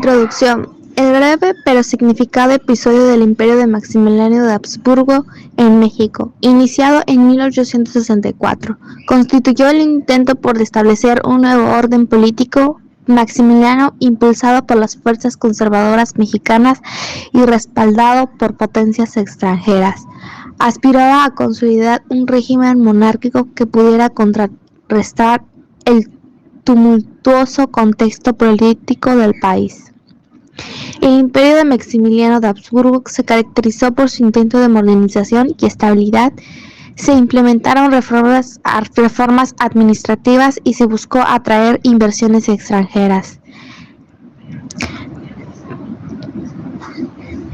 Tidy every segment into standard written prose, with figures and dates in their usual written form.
Introducción. El breve pero significado episodio del Imperio de Maximiliano de Habsburgo en México, iniciado en 1864, constituyó el intento por establecer un nuevo orden político. Maximiliano, impulsado por las fuerzas conservadoras mexicanas y respaldado por potencias extranjeras, aspiraba a consolidar un régimen monárquico que pudiera contrarrestar el tumultuoso contexto político del país. El imperio de Maximiliano de Habsburgo se caracterizó por su intento de modernización y estabilidad. Se implementaron reformas administrativas y se buscó atraer inversiones extranjeras.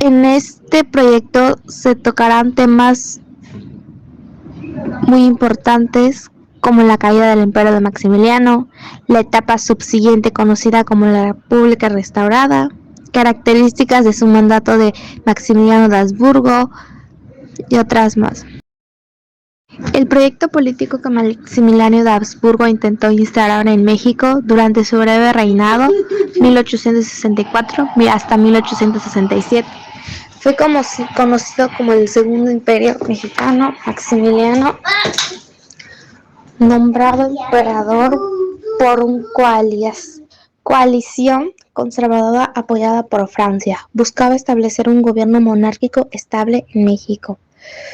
En este proyecto se tocarán temas muy importantes como la caída del imperio de Maximiliano, la etapa subsiguiente conocida como la República Restaurada, características de su mandato de Maximiliano de Habsburgo y otras más. El proyecto político que Maximiliano de Habsburgo intentó instalar en México durante su breve reinado, 1864 hasta 1867, fue conocido como el Segundo Imperio Mexicano. Maximiliano, nombrado emperador por una coalición conservadora apoyada por Francia, buscaba establecer un gobierno monárquico estable en México.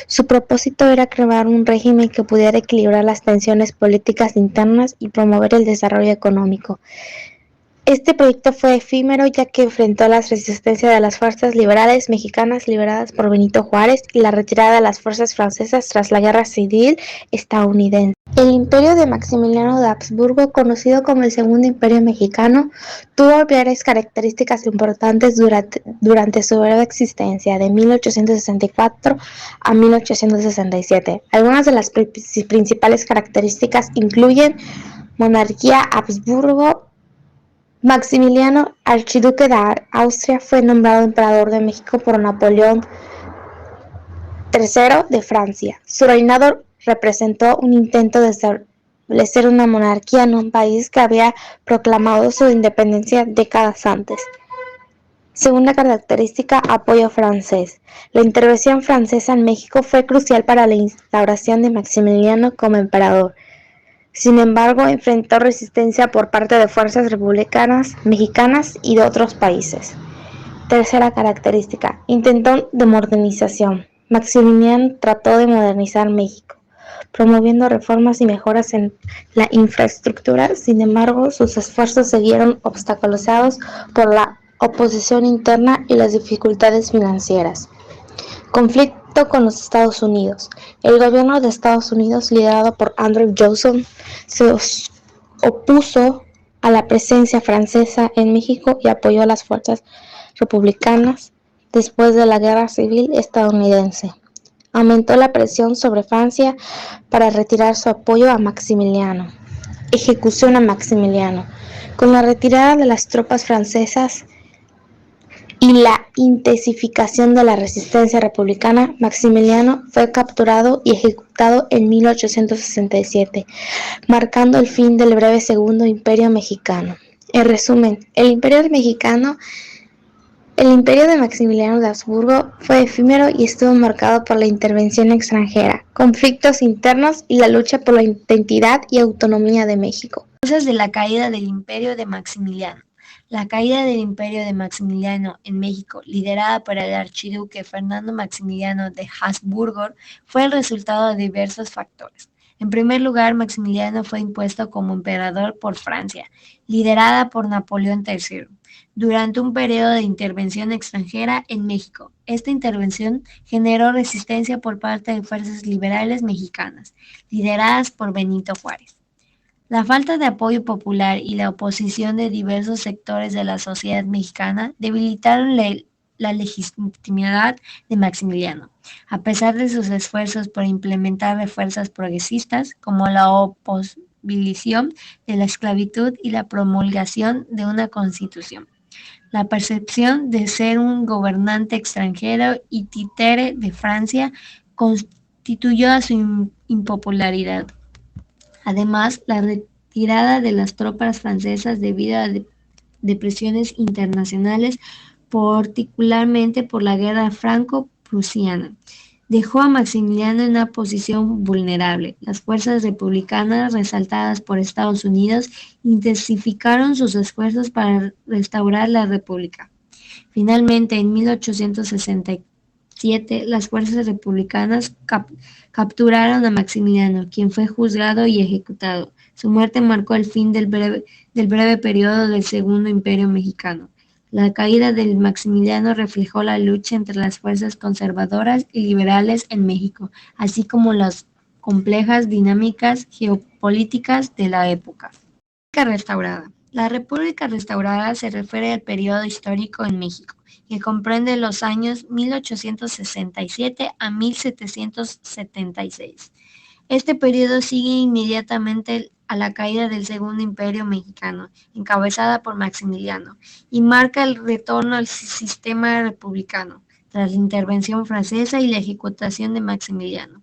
Su propósito era crear un régimen que pudiera equilibrar las tensiones políticas internas y promover el desarrollo económico. Este proyecto fue efímero ya que enfrentó la resistencia de las fuerzas liberales mexicanas lideradas por Benito Juárez y la retirada de las fuerzas francesas tras la Guerra Civil estadounidense. El imperio de Maximiliano de Habsburgo, conocido como el Segundo Imperio Mexicano, tuvo varias características importantes durante su breve existencia, de 1864 a 1867. Algunas de las principales características incluyen monarquía Habsburgo. Maximiliano, archiduque de Austria, fue nombrado emperador de México por Napoleón III de Francia. Su reinado representó un intento de establecer una monarquía en un país que había proclamado su independencia décadas antes. Segunda característica, apoyo francés. La intervención francesa en México fue crucial para la instauración de Maximiliano como emperador. Sin embargo, enfrentó resistencia por parte de fuerzas republicanas, mexicanas y de otros países. Tercera característica, intento de modernización. Maximiliano trató de modernizar México, promoviendo reformas y mejoras en la infraestructura. Sin embargo, sus esfuerzos se vieron obstaculizados por la oposición interna y las dificultades financieras. Conflicto con los Estados Unidos. El gobierno de Estados Unidos, liderado por Andrew Johnson, se opuso a la presencia francesa en México y apoyó a las fuerzas republicanas después de la Guerra Civil estadounidense. Aumentó la presión sobre Francia para retirar su apoyo a Maximiliano. Ejecución a Maximiliano. Con la retirada de las tropas francesas y la intensificación de la resistencia republicana, Maximiliano fue capturado y ejecutado en 1867, marcando el fin del breve Segundo Imperio Mexicano. En resumen, el Imperio de Maximiliano de Habsburgo fue efímero y estuvo marcado por la intervención extranjera, conflictos internos y la lucha por la identidad y autonomía de México. Causas de la caída del Imperio de Maximiliano. La caída del Imperio de Maximiliano en México, liderada por el archiduque Fernando Maximiliano de Habsburgo, fue el resultado de diversos factores. En primer lugar, Maximiliano fue impuesto como emperador por Francia, liderada por Napoleón III, durante un periodo de intervención extranjera en México. Esta intervención generó resistencia por parte de fuerzas liberales mexicanas, lideradas por Benito Juárez. La falta de apoyo popular y la oposición de diversos sectores de la sociedad mexicana debilitaron la legitimidad de Maximiliano, a pesar de sus esfuerzos por implementar refuerzas progresistas como la abolición de la esclavitud y la promulgación de una constitución. La percepción de ser un gobernante extranjero y títere de Francia contribuyó a su impopularidad. Además, la retirada de las tropas francesas debido a de presiones internacionales, particularmente por la guerra franco-prusiana. Dejó a Maximiliano en una posición vulnerable. Las fuerzas republicanas, resaltadas por Estados Unidos, intensificaron sus esfuerzos para restaurar la república. Finalmente, en 1867, las fuerzas republicanas capturaron a Maximiliano, quien fue juzgado y ejecutado. Su muerte marcó el fin del breve periodo del Segundo Imperio Mexicano. La caída de Maximiliano reflejó la lucha entre las fuerzas conservadoras y liberales en México, así como las complejas dinámicas geopolíticas de la época. República restaurada. La República restaurada se refiere al periodo histórico en México, que comprende los años 1867 a 1776. Este periodo sigue inmediatamente a la caída del Segundo Imperio Mexicano, encabezada por Maximiliano, y marca el retorno al sistema republicano, tras la intervención francesa y la ejecución de Maximiliano.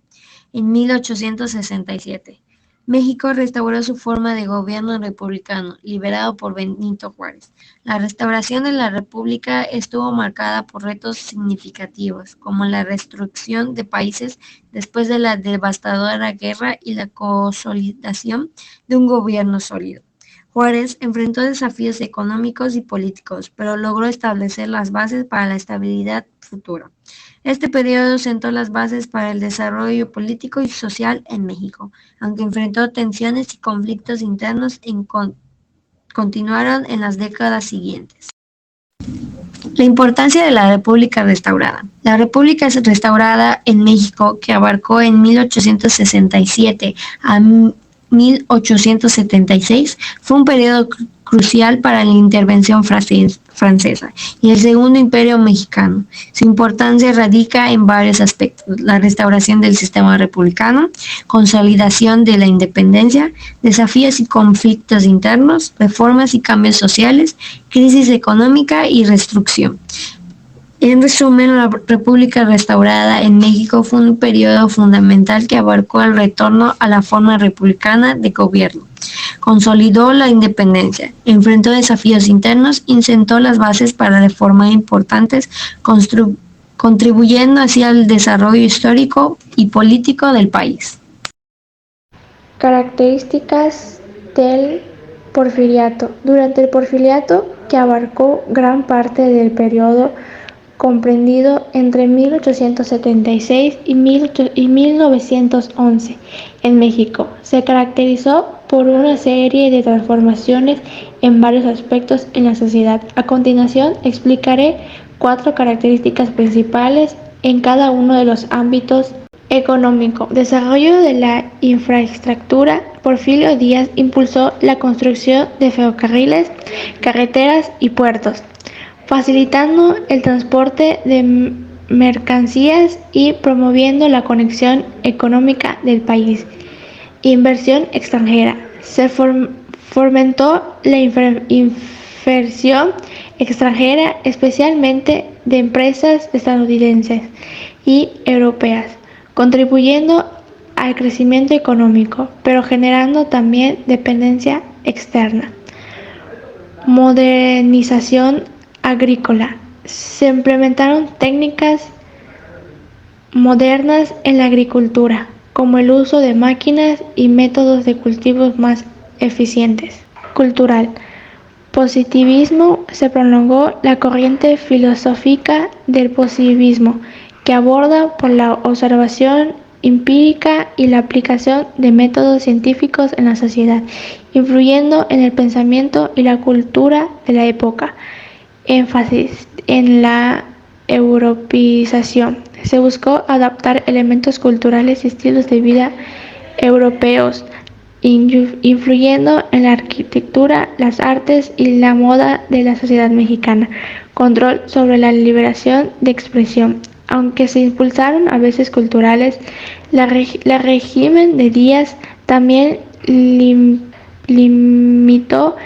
En 1867, México restauró su forma de gobierno republicano, liberado por Benito Juárez. La restauración de la República estuvo marcada por retos significativos, como la reconstrucción de países después de la devastadora guerra y la consolidación de un gobierno sólido. Juárez enfrentó desafíos económicos y políticos, pero logró establecer las bases para la estabilidad futura. Este periodo sentó las bases para el desarrollo político y social en México, aunque enfrentó tensiones y conflictos internos continuaron en las décadas siguientes. La importancia de la República restaurada. La República restaurada en México, que abarcó en 1867 a 1876, fue un periodo crucial para la intervención francesa y el Segundo Imperio Mexicano. Su importancia radica en varios aspectos: la restauración del sistema republicano, consolidación de la independencia, desafíos y conflictos internos, reformas y cambios sociales, crisis económica y reconstrucción. En resumen, la República restaurada en México fue un periodo fundamental que abarcó el retorno a la forma republicana de gobierno, consolidó la independencia, enfrentó desafíos internos y sentó las bases para reformas importantes, contribuyendo así al desarrollo histórico y político del país. Características del Porfiriato. Durante el Porfiriato, que abarcó gran parte del periodo comprendido entre 1876 y 1911 en México, se caracterizó por una serie de transformaciones en varios aspectos en la sociedad. A continuación, explicaré 4 características principales en cada uno de los ámbitos. Económico. Desarrollo de la infraestructura. Porfirio Díaz impulsó la construcción de ferrocarriles, carreteras y puertos, facilitando el transporte de mercancías y promoviendo la conexión económica del país. Inversión extranjera. Se fomentó la inversión extranjera, especialmente de empresas estadounidenses y europeas, contribuyendo al crecimiento económico, pero generando también dependencia externa. Modernización agrícola. Se implementaron técnicas modernas en la agricultura, como el uso de máquinas y métodos de cultivos más eficientes. Cultural. Positivismo. Se prolongó la corriente filosófica del positivismo, que aborda por la observación empírica y la aplicación de métodos científicos en la sociedad, influyendo en el pensamiento y la cultura de la época. Énfasis en la europeización. Se buscó adaptar elementos culturales y estilos de vida europeos, influyendo en la arquitectura, las artes y la moda de la sociedad mexicana. Control sobre la liberación de expresión. Aunque se impulsaron a veces culturales, la régimen de Díaz también limitó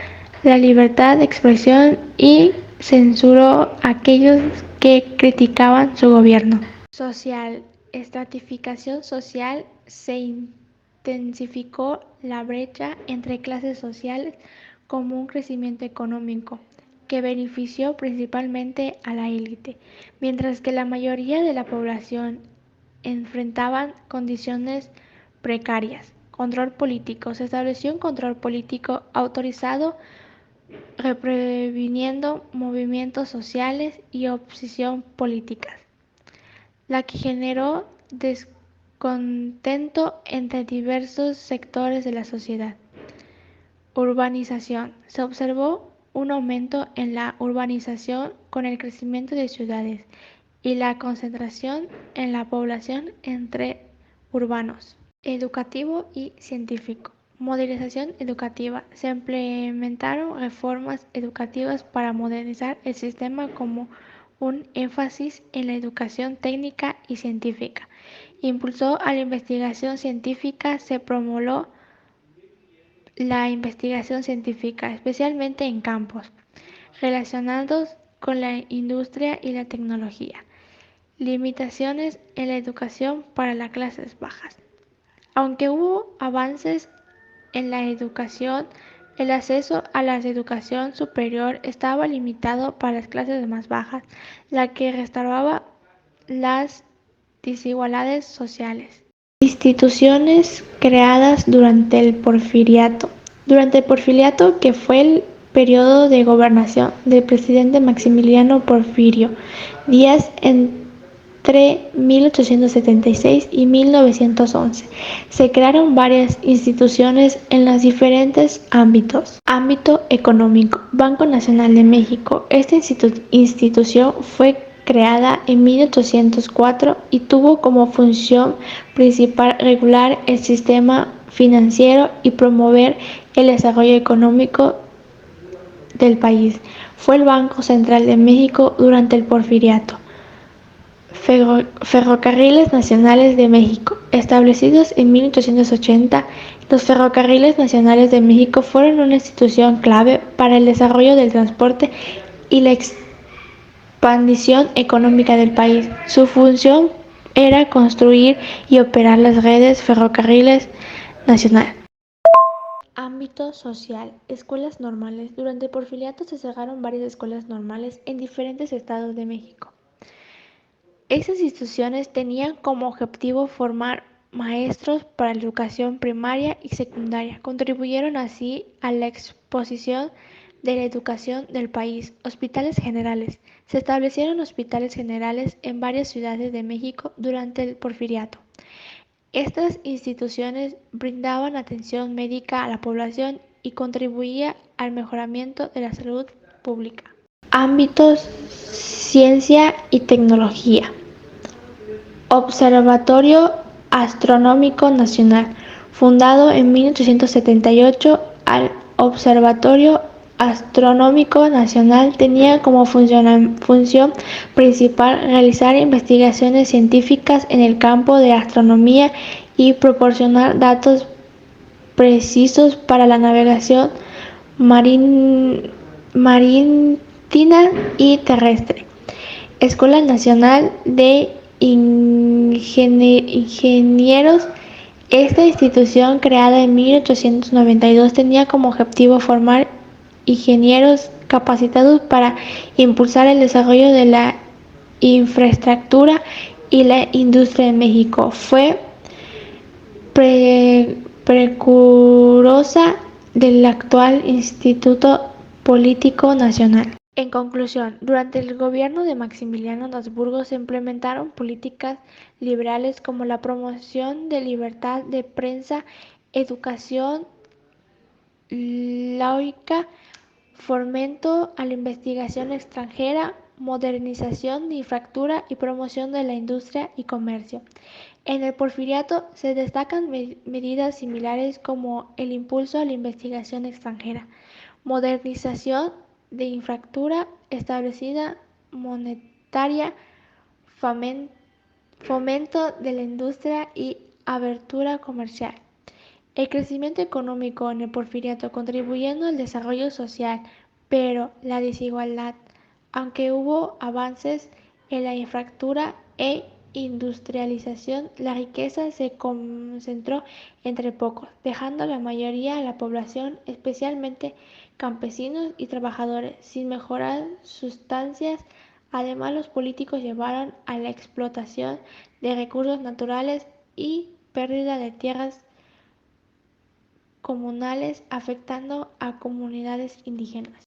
la libertad de expresión y censuró a aquellos que criticaban su gobierno. Social. Estratificación social. Se intensificó la brecha entre clases sociales como un crecimiento económico. que benefició principalmente a la élite, mientras que la mayoría de la población enfrentaban condiciones precarias. Control político. Se estableció un control político autorizado reprimiendo movimientos sociales y oposición políticas, la que generó descontento entre diversos sectores de la sociedad. Urbanización. Se observó un aumento en la urbanización con el crecimiento de ciudades y la concentración en la población entre urbanos. Educativo y científico. Modernización educativa. Se implementaron reformas educativas para modernizar el sistema como un énfasis en la educación técnica y científica. Impulsó a la investigación científica, se promulgó la investigación científica, especialmente en campos relacionados con la industria y la tecnología. Limitaciones en la educación para las clases bajas. Aunque hubo avances en la educación, el acceso a la educación superior estaba limitado para las clases más bajas, la que restauraba las desigualdades sociales. Instituciones creadas durante el Porfiriato. Durante el Porfiriato, que fue el periodo de gobernación del presidente Maximiliano Porfirio Díaz entre 1876 y 1911, se crearon varias instituciones en los diferentes ámbitos. Ámbito económico. Banco Nacional de México. Esta institución fue creada en 1804 y tuvo como función principal regular el sistema financiero y promover el desarrollo económico del país. Fue el Banco Central de México durante el Porfiriato. Ferrocarriles Nacionales de México. Establecidos en 1880, los Ferrocarriles Nacionales de México fueron una institución clave para el desarrollo del transporte y la expansión económica del país. Su función era construir y operar las redes ferrocarriles nacionales. Ámbito social. Escuelas normales. Durante el Porfiriato se cerraron varias escuelas normales en diferentes estados de México. Estas instituciones tenían como objetivo formar maestros para la educación primaria y secundaria. Contribuyeron así a la exposición de la educación del país. Hospitales generales. Se establecieron hospitales generales en varias ciudades de México durante el Porfiriato. Estas instituciones brindaban atención médica a la población y contribuían al mejoramiento de la salud pública. Ámbitos: ciencia y tecnología. Observatorio Astronómico Nacional. Fundado en 1878, el Observatorio Astronómico Nacional tenía como función principal realizar investigaciones científicas en el campo de astronomía y proporcionar datos precisos para la navegación marítima y terrestre. Escuela Nacional de Ingenieros. Esta institución, creada en 1892, tenía como objetivo formar ingenieros capacitados para impulsar el desarrollo de la infraestructura y la industria en México. Fue precursora del actual Instituto Político Nacional. En conclusión, durante el gobierno de Maximiliano de Habsburgo se implementaron políticas liberales como la promoción de libertad de prensa, educación laica, fomento a la investigación extranjera, modernización de infraestructura y promoción de la industria y comercio. En el Porfiriato se destacan medidas similares como el impulso a la investigación extranjera, modernización de infraestructura establecida monetaria, fomento de la industria y apertura comercial. El crecimiento económico en el Porfiriato contribuyendo al desarrollo social, pero la desigualdad, aunque hubo avances en la infraestructura e industrialización, la riqueza se concentró entre pocos, dejando a la mayoría de la población, especialmente campesinos y trabajadores, sin mejorar sustancias. Además, los políticos llevaron a la explotación de recursos naturales y pérdida de tierras comunales, afectando a comunidades indígenas.